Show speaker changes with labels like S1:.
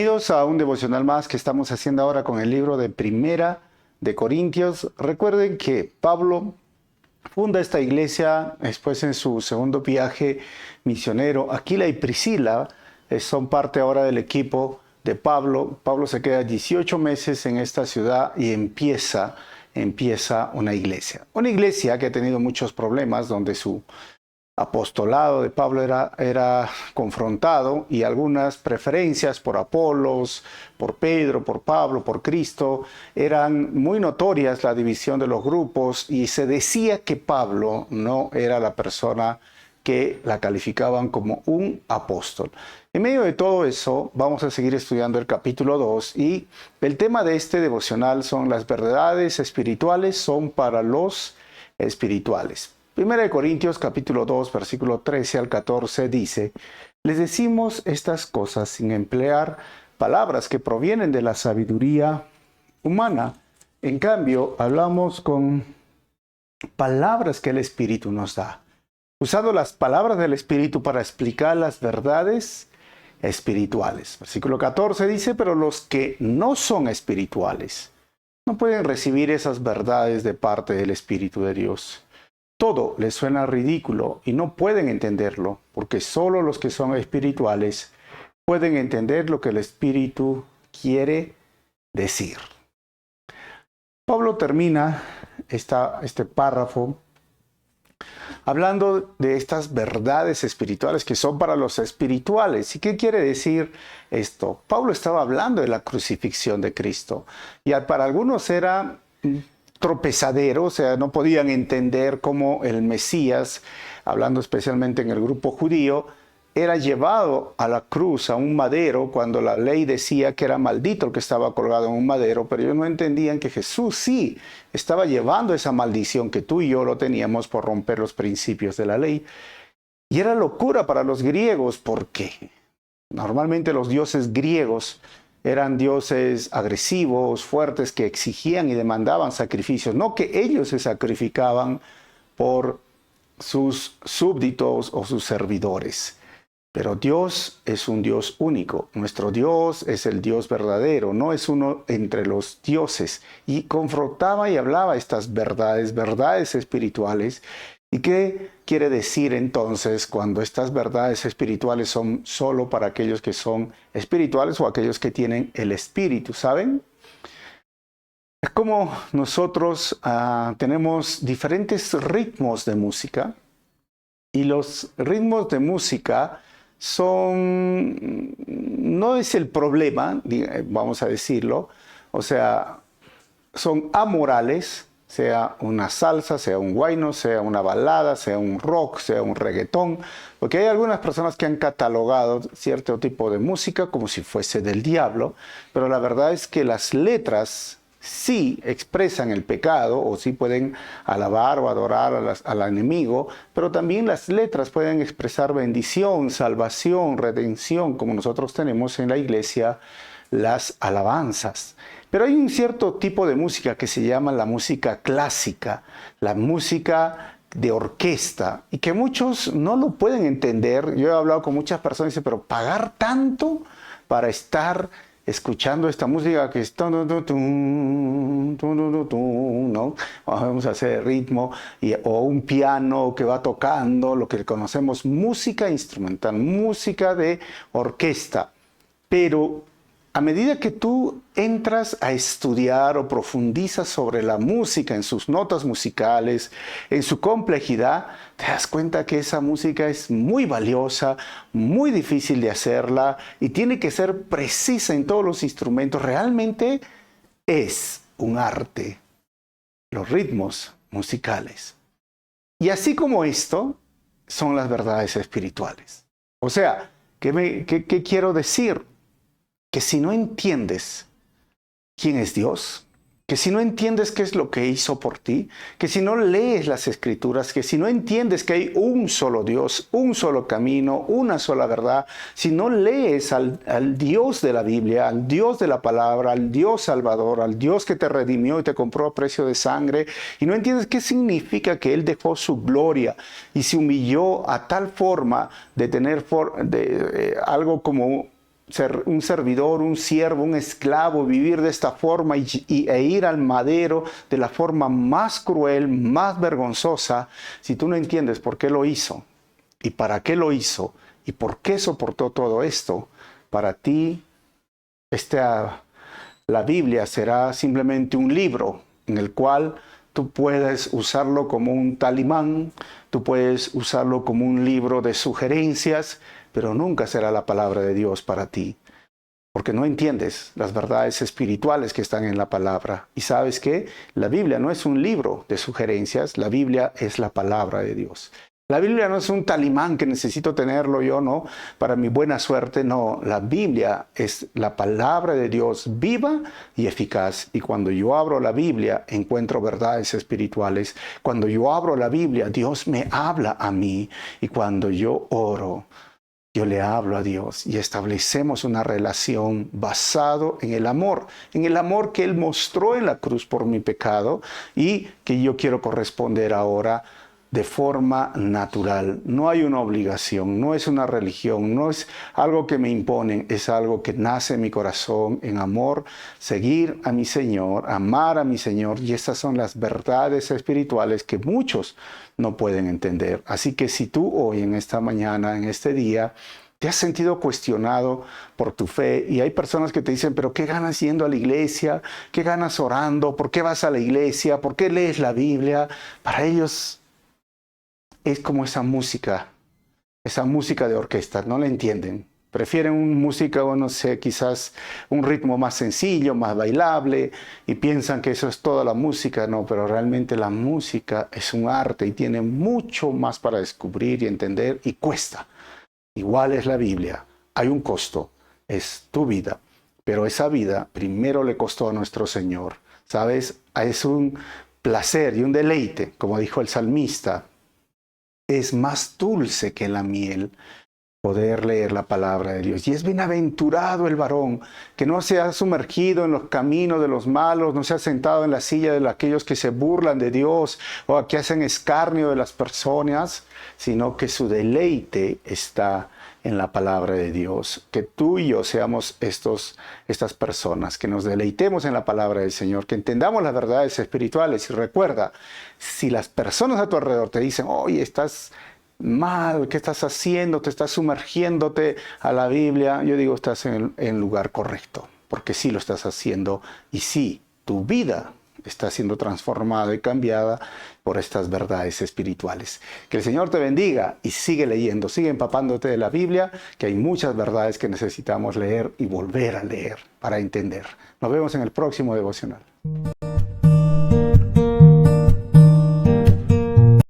S1: Bienvenidos a un devocional más que estamos haciendo ahora con el libro de Primera de Corintios. Recuerden que Pablo funda esta iglesia después en su segundo viaje misionero. Aquila y Priscila son parte ahora del equipo de Pablo. Pablo se queda 18 meses en esta ciudad y empieza una iglesia. Una iglesia que ha tenido muchos problemas, donde su apostolado de Pablo era confrontado y algunas preferencias por Apolos, por Pedro, por Pablo, por Cristo, eran muy notorias la división de los grupos y se decía que Pablo no era la persona que la calificaban como un apóstol. En medio de todo eso, vamos a seguir estudiando el capítulo 2 y el tema de este devocional son las verdades espirituales son para los espirituales. Primera de Corintios capítulo 2, versículo 13 al 14 dice: les decimos estas cosas sin emplear palabras que provienen de la sabiduría humana. En cambio, hablamos con palabras que el Espíritu nos da, usando las palabras del Espíritu para explicar las verdades espirituales. Versículo 14 dice: pero los que no son espirituales no pueden recibir esas verdades de parte del Espíritu de Dios. Todo les suena ridículo y no pueden entenderlo, porque solo los que son espirituales pueden entender lo que el Espíritu quiere decir. Pablo termina este párrafo hablando de estas verdades espirituales que son para los espirituales. ¿Y qué quiere decir esto? Pablo estaba hablando de la crucifixión de Cristo. Y para algunos era tropezadero, o sea, no podían entender cómo el Mesías, hablando especialmente en el grupo judío, era llevado a la cruz, a un madero, cuando la ley decía que era maldito el que estaba colgado en un madero, pero ellos no entendían que Jesús sí estaba llevando esa maldición que tú y yo lo teníamos por romper los principios de la ley. Y era locura para los griegos, porque normalmente los dioses griegos eran dioses agresivos, fuertes, que exigían y demandaban sacrificios, no que ellos se sacrificaban por sus súbditos o sus servidores. Pero Dios es un Dios único. Nuestro Dios es el Dios verdadero, no es uno entre los dioses. Y confrontaba y hablaba estas verdades espirituales. ¿Y qué quiere decir entonces cuando estas verdades espirituales son solo para aquellos que son espirituales o aquellos que tienen el Espíritu? ¿Saben? Es como nosotros tenemos diferentes ritmos de música y los ritmos de música no es el problema, vamos a decirlo, o sea, son amorales, sea una salsa, sea un huayno, sea una balada, sea un rock, sea un reggaetón, porque hay algunas personas que han catalogado cierto tipo de música como si fuese del diablo, pero la verdad es que las letras sí expresan el pecado o sí pueden alabar o adorar al enemigo, pero también las letras pueden expresar bendición, salvación, redención, como nosotros tenemos en la iglesia las alabanzas. Pero hay un cierto tipo de música que se llama la música clásica, la música de orquesta, y que muchos no lo pueden entender. Yo he hablado con muchas personas y dicen, pero pagar tanto para estar escuchando esta música que es ¿no? Vamos a hacer ritmo o un piano que va tocando, lo que conocemos música instrumental, música de orquesta. Pero a medida que tú entras a estudiar o profundizas sobre la música, en sus notas musicales, en su complejidad, te das cuenta que esa música es muy valiosa, muy difícil de hacerla y tiene que ser precisa en todos los instrumentos. Realmente es un arte, los ritmos musicales. Y así como esto, son las verdades espirituales. O sea, ¿qué quiero decir? Que si no entiendes quién es Dios, que si no entiendes qué es lo que hizo por ti, que si no lees las Escrituras, que si no entiendes que hay un solo Dios, un solo camino, una sola verdad, si no lees al Dios de la Biblia, al Dios de la palabra, al Dios salvador, al Dios que te redimió y te compró a precio de sangre, y no entiendes qué significa que Él dejó su gloria y se humilló a tal forma de tener algo como ser un servidor, un siervo, un esclavo, vivir de esta forma e ir al madero de la forma más cruel, más vergonzosa, si tú no entiendes por qué lo hizo y para qué lo hizo y por qué soportó todo esto, para ti la Biblia será simplemente un libro en el cual tú puedes usarlo como un talismán, tú puedes usarlo como un libro de sugerencias, pero nunca será la palabra de Dios para ti, porque no entiendes las verdades espirituales que están en la palabra. Y sabes que la Biblia no es un libro de sugerencias, la Biblia es la palabra de Dios. La Biblia no es un talismán que necesito tenerlo yo, ¿no? Para mi buena suerte, no. La Biblia es la palabra de Dios viva y eficaz. Y cuando yo abro la Biblia, encuentro verdades espirituales. Cuando yo abro la Biblia, Dios me habla a mí. Y cuando yo oro, yo le hablo a Dios y establecemos una relación basado en el amor que Él mostró en la cruz por mi pecado y que yo quiero corresponder ahora de forma natural. No hay una obligación, no es una religión, no es algo que me imponen, es algo que nace en mi corazón en amor, seguir a mi Señor, amar a mi Señor, y esas son las verdades espirituales que muchos no pueden entender. Así que si tú hoy, en esta mañana, en este día, te has sentido cuestionado por tu fe y hay personas que te dicen, pero ¿qué ganas yendo a la iglesia? ¿Qué ganas orando? ¿Por qué vas a la iglesia? ¿Por qué lees la Biblia? Para ellos es como esa música de orquesta, no la entienden. Prefieren una música, o no sé, quizás un ritmo más sencillo, más bailable, y piensan que eso es toda la música. No, pero realmente la música es un arte y tiene mucho más para descubrir y entender, y cuesta. Igual es la Biblia, hay un costo, es tu vida, pero esa vida primero le costó a nuestro Señor. ¿Sabes? Es un placer y un deleite, como dijo el salmista. Es más dulce que la miel poder leer la palabra de Dios. Y es bienaventurado el varón que no se ha sumergido en los caminos de los malos, no se ha sentado en la silla de aquellos que se burlan de Dios o que hacen escarnio de las personas, sino que su deleite está en la palabra de Dios. Que tú y yo seamos estas personas, que nos deleitemos en la palabra del Señor, que entendamos las verdades espirituales. Y recuerda, si las personas a tu alrededor te dicen, oye, estás mal, ¿qué estás haciendo? Te estás sumergiéndote a la Biblia. Yo digo, estás en el lugar correcto, porque sí lo estás haciendo y sí, tu vida está siendo transformada y cambiada por estas verdades espirituales. Que el Señor te bendiga y sigue leyendo, sigue empapándote de la Biblia, que hay muchas verdades que necesitamos leer y volver a leer para entender. Nos vemos en el próximo devocional.